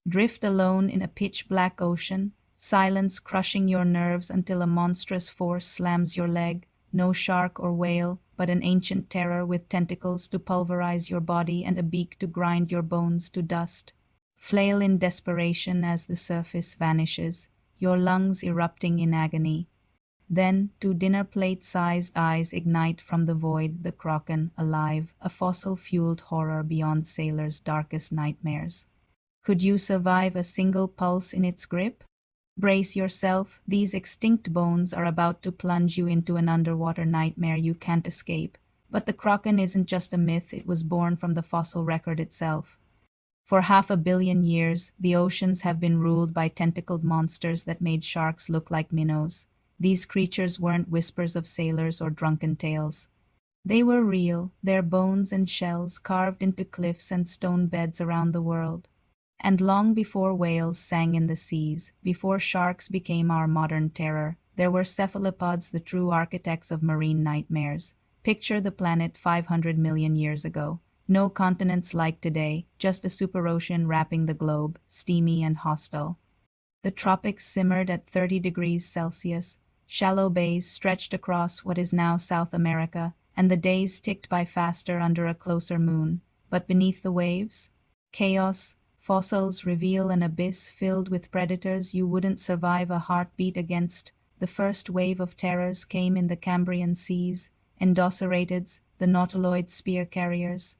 Drift alone in a pitch-black ocean, silence crushing your nerves until a monstrous force slams your leg, no shark or whale, but an ancient terror with tentacles to pulverize your body and a beak to grind your bones to dust. Flail in desperation as the surface vanishes, your lungs erupting in agony. Then, two dinner plate-sized eyes ignite from the void, the Kraken, alive, a fossil-fueled horror beyond sailors' darkest nightmares. Could you survive a single pulse in its grip? Brace yourself, these extinct bones are about to plunge you into an underwater nightmare you can't escape. But the Kraken isn't just a myth, it was born from the fossil record itself. For 500 million years, the oceans have been ruled by tentacled monsters that made sharks look like minnows. These creatures weren't whispers of sailors or drunken tales. They were real, their bones and shells carved into cliffs and stone beds around the world. And long before whales sang in the seas, before sharks became our modern terror, there were cephalopods, the true architects of marine nightmares. Picture the planet 500 million years ago. No continents like today, just a superocean wrapping the globe, steamy and hostile. The tropics simmered at 30 degrees Celsius, shallow bays stretched across what is now South America, and the days ticked by faster under a closer moon. But beneath the waves, chaos. Fossils reveal an abyss filled with predators you wouldn't survive a heartbeat against. The first wave of terrors came in the Cambrian seas, endossaurids, the nautiloid spear carriers.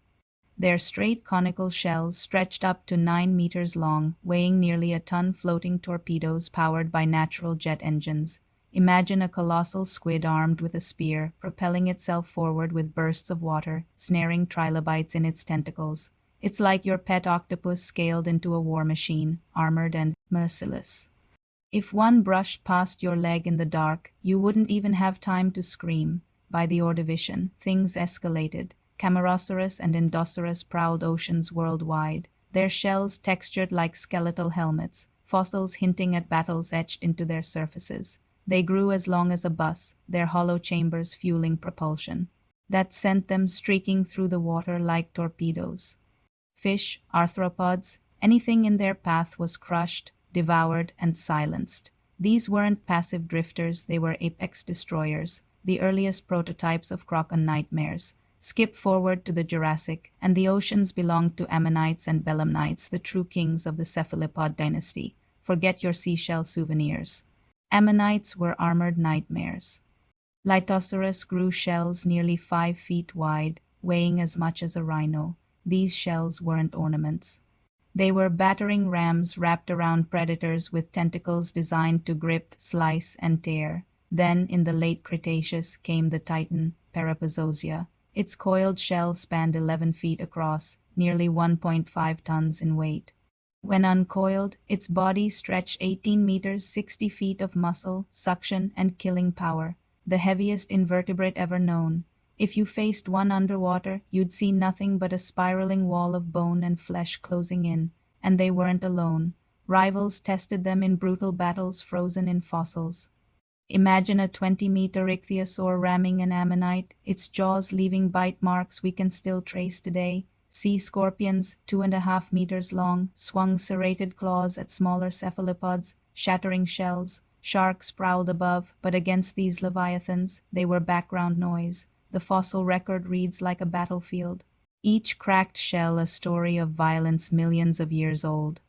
Their straight conical shells stretched up to 9 meters long, weighing nearly a ton, floating torpedoes powered by natural jet engines. Imagine a colossal squid armed with a spear, propelling itself forward with bursts of water, snaring trilobites in its tentacles. It's like your pet octopus scaled into a war machine, armored and merciless. If one brushed past your leg in the dark, you wouldn't even have time to scream. By the Ordovician, things escalated. Camarasaurus and Endossaurus prowled oceans worldwide, their shells textured like skeletal helmets, fossils hinting at battles etched into their surfaces. They grew as long as a bus, their hollow chambers fueling propulsion. That sent them streaking through the water like torpedoes. Fish, arthropods, anything in their path was crushed, devoured, and silenced. These weren't passive drifters, they were apex destroyers, the earliest prototypes of Kraken nightmares. Skip forward to the Jurassic, and the oceans belonged to ammonites and belemnites, the true kings of the cephalopod dynasty. Forget your seashell souvenirs. Ammonites were armored nightmares. Lithosaurus grew shells nearly 5 feet wide, weighing as much as a rhino. These shells weren't ornaments. They were battering rams wrapped around predators with tentacles designed to grip, slice, and tear. Then, in the late Cretaceous, came the titan, Peripazosia. Its coiled shell spanned 11 feet across, nearly 1.5 tons in weight. When uncoiled, its body stretched 18 meters, 60 feet of muscle, suction, and killing power, the heaviest invertebrate ever known. If you faced one underwater, you'd see nothing but a spiraling wall of bone and flesh closing in, and they weren't alone. Rivals tested them in brutal battles frozen in fossils. Imagine a 20-meter ichthyosaur ramming an ammonite, its jaws leaving bite marks we can still trace today. Sea scorpions, 2.5 meters long, swung serrated claws at smaller cephalopods, shattering shells. Sharks prowled above, but against these leviathans, they were background noise. The fossil record reads like a battlefield. Each cracked shell a story of violence millions of years old.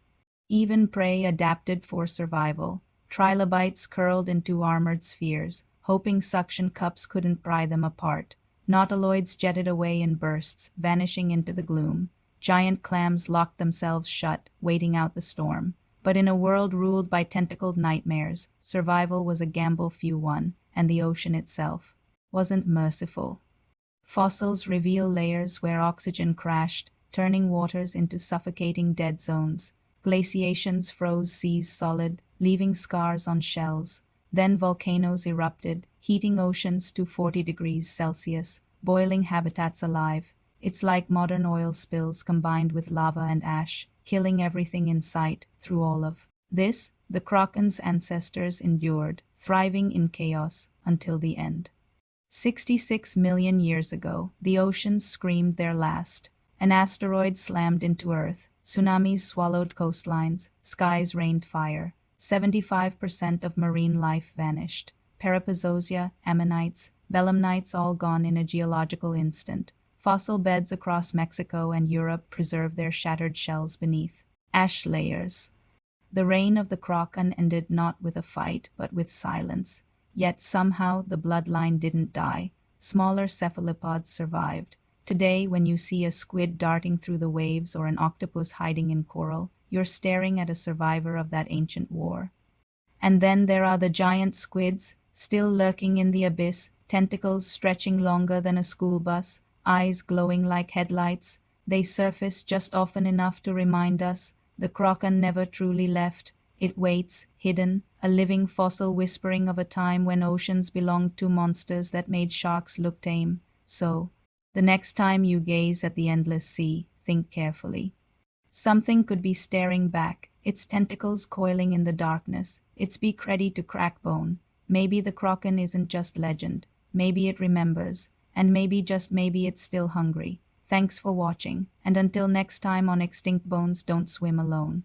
Even prey adapted for survival. Trilobites curled into armored spheres, hoping suction cups couldn't pry them apart. Nautiloids jetted away in bursts, vanishing into the gloom. Giant clams locked themselves shut, waiting out the storm. But in a world ruled by tentacled nightmares, survival was a gamble few won, and the ocean itself wasn't merciful. Fossils reveal layers where oxygen crashed, turning waters into suffocating dead zones. Glaciations froze seas solid, leaving scars on shells. Then volcanoes erupted, heating oceans to 40 degrees Celsius, boiling habitats alive. It's like modern oil spills combined with lava and ash, killing everything in sight. Through all of this, the Kraken's ancestors endured, thriving in chaos until the end. 66 million years ago, the oceans screamed their last. An asteroid slammed into Earth, Tsunamis swallowed coastlines, skies rained fire. 75% of marine life vanished. Peripazosia, ammonites, belemnites all gone in a geological instant. Fossil beds across Mexico and Europe preserve their shattered shells beneath ash layers. The reign of the Kraken ended not with a fight, but with silence. Yet somehow the bloodline didn't die. Smaller cephalopods survived. Today, when you see a squid darting through the waves or an octopus hiding in coral, you're staring at a survivor of that ancient war. And then there are the giant squids, still lurking in the abyss, tentacles stretching longer than a school bus, eyes glowing like headlights. They surface just often enough to remind us the Kraken never truly left. It waits, hidden, a living fossil whispering of a time when oceans belonged to monsters that made sharks look tame. So, the next time you gaze at the endless sea, think carefully. Something could be staring back, its tentacles coiling in the darkness, its beak ready to crack bone. Maybe the Kraken isn't just legend. Maybe it remembers. And maybe, just maybe, it's still hungry. Thanks for watching, and until next time on Extinct Bones, don't swim alone.